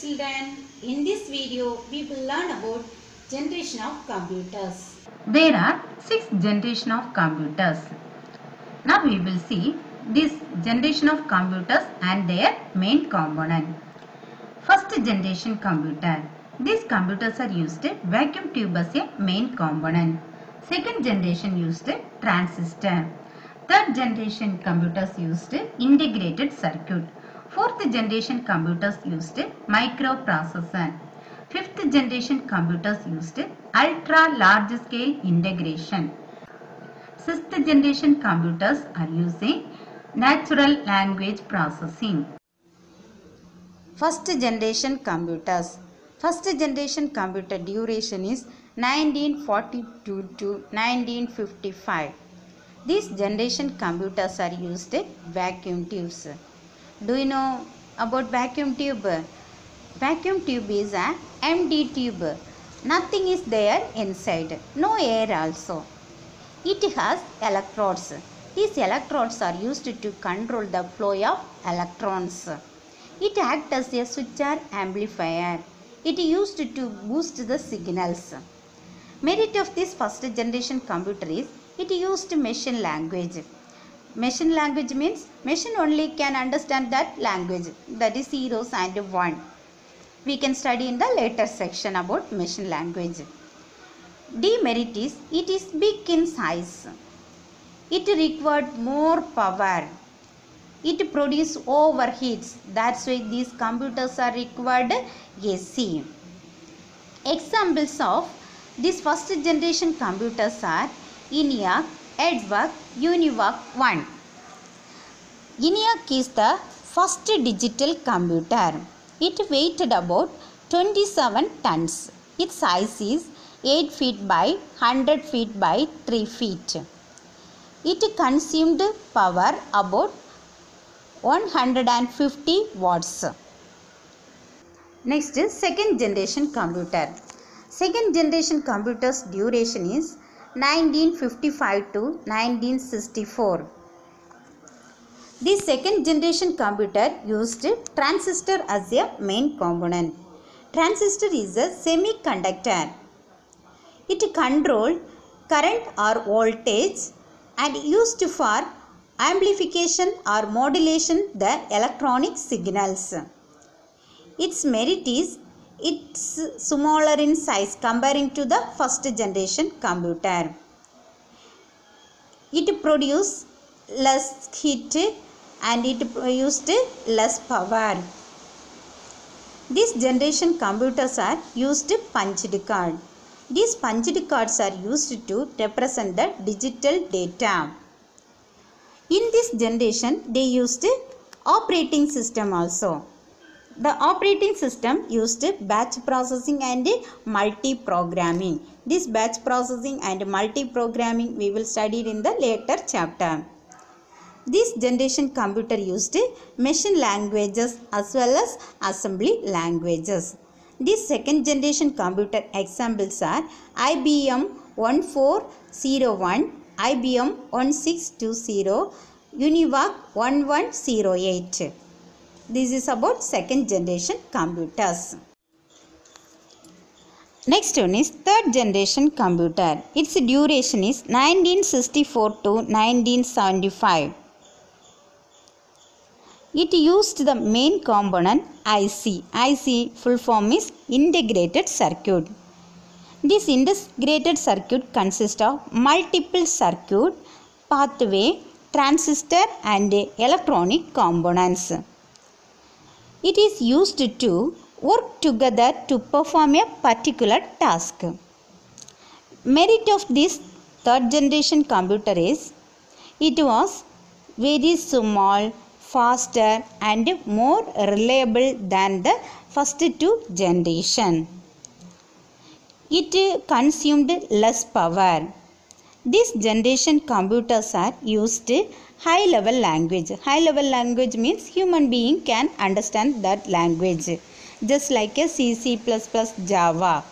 children. In this video, we will learn about generation of computers. There are 6 generation of computers. Now we will see this generation of computers and their main component. First generation computer. These computers are used vacuum tube as a main component. Second generation used transistor. Third generation computers used integrated circuit. Fourth generation computers used microprocessor. Fifth generation computers used ultra large scale integration. Sixth generation computers are using natural language processing. First generation computers. First generation computer duration is 1942 to 1955. These generation computers are used vacuum tubes. Do you know about vacuum tube? Vacuum tube is an empty tube. Nothing is there inside. No air also. It has electrodes. These electrodes are used to control the flow of electrons. It acts as a switcher amplifier. It used to boost the signals. Merit of this first generation computer is it used machine language. Machine language means machine only can understand that language, that is zeros and one. We can study in the later section about machine language. Demerit is it is big in size. It required more power. It produces overheats. That's why these computers are required AC. Examples of these first generation computers are ENIAC, EDVAC, UNIVAC 1. ENIAC is the first digital computer. It weighed about 27 tons. Its size is 8 feet by 100 feet by 3 feet. It consumed power about 150 watts. Next is second generation computer. Second generation computer's duration is 1955 to 1964. The second generation computer used transistor as a main component. Transistor is a semiconductor. It controls current or voltage and used for amplification or modulation the electronic signals. Its merit is it's smaller in size comparing to the first generation computer. It produces less heat and it used less power. These generation computers are used punched card. These punched cards are used to represent the digital data. In this generation, they used operating system also. The operating system used batch processing and multi-programming. This batch processing and multi-programming we will study in the later chapter. This generation computer used machine languages as well as assembly languages. These second generation computer examples are IBM 1401, IBM 1620, UNIVAC 1108. This is about second generation computers. Next one is third generation computer. Its duration is 1964 to 1975. It used the main component IC. IC full form is integrated circuit. This integrated circuit consists of multiple circuit, pathway, transistor and electronic components. It is used to work together to perform a particular task. Merit of this third generation computer is it was very small, faster and more reliable than the first two generation. It consumed less power. This generation computers are used high level language. High level language means human being can understand that language. Just like a C++, Java.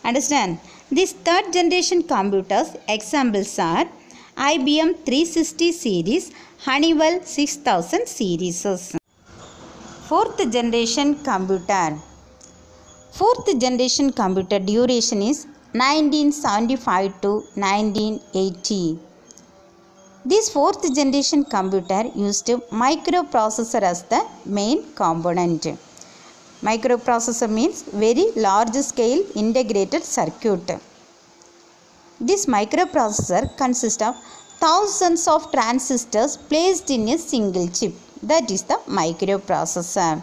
Understand? These third generation computers examples are IBM 360 series, Honeywell 6000 series. Fourth generation computer. Fourth generation computer duration is 1975 to 1980. This fourth generation computer used microprocessor as the main component. Microprocessor means very large scale integrated circuit. This microprocessor consists of thousands of transistors placed in a single chip. That is the microprocessor.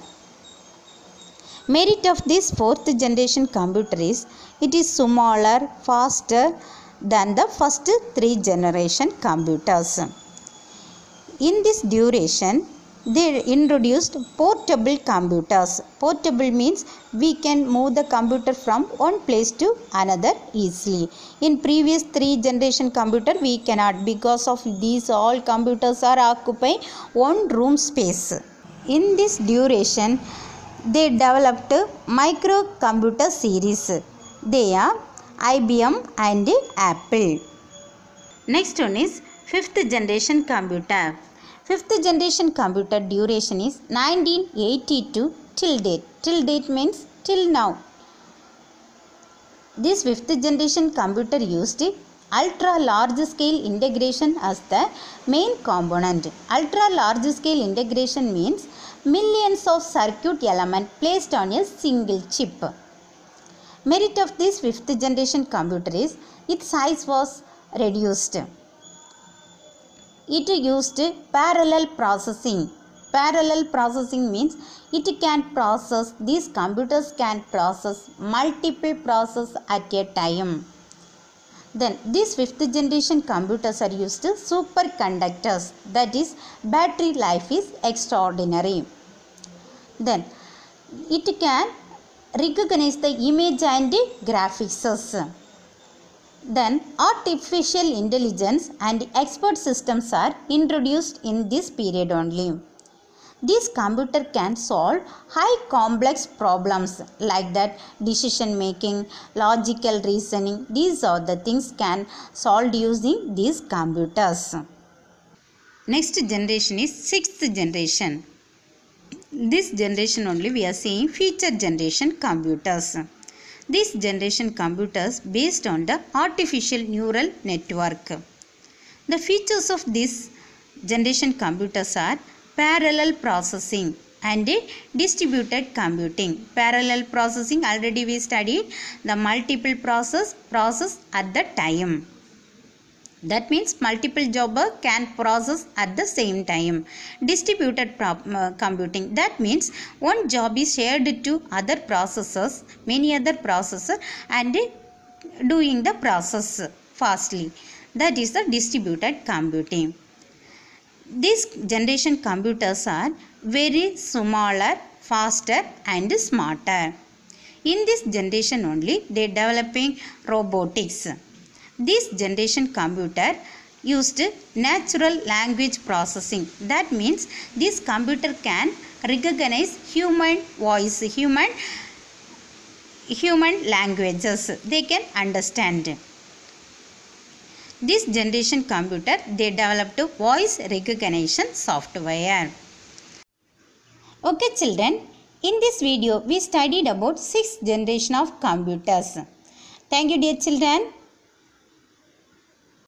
Merit of this fourth generation computer is it is smaller, faster than the first three generation computers. In this duration, they introduced portable computers. Portable means we can move the computer from one place to another easily. In previous three generation computer we cannot, because of these all computers are occupying one room space. In this duration, they developed microcomputer series. They are IBM and Apple. Next one is fifth generation computer. Fifth generation computer duration is 1982 till date. Till date means till now. This fifth generation computer used ultra large scale integration as the main component. Ultra large scale integration means millions of circuit elements placed on a single chip. Merit of this fifth generation computer is its size was reduced. It used parallel processing. Parallel processing means it can process, these computers can process multiple processes at a time. Then these fifth generation computers are used superconductors, that is battery life is extraordinary. Then it can recognize the image and graphics. Then artificial intelligence and expert systems are introduced in this period only. This computer can solve high complex problems like that decision making, logical reasoning. These are the things can solved using these computers. Next generation is sixth generation. This generation only we are seeing future generation computers. This generation computers based on the artificial neural network. The features of this generation computers are parallel processing and distributed computing. Parallel processing, already we studied the multiple process at the time. That means multiple jobber can process at the same time. Distributed computing, that means one job is shared to other processors, many other processors, and doing the process fastly. That is the distributed computing. These generation computers are very smaller, faster and smarter. In this generation only they developing robotics. This generation computer used natural language processing. That means this computer can recognize human voice, human languages. They can understand. This generation computer they developed voice recognition software. Okay children, in this video we studied about 6th generation of computers. Thank you dear children.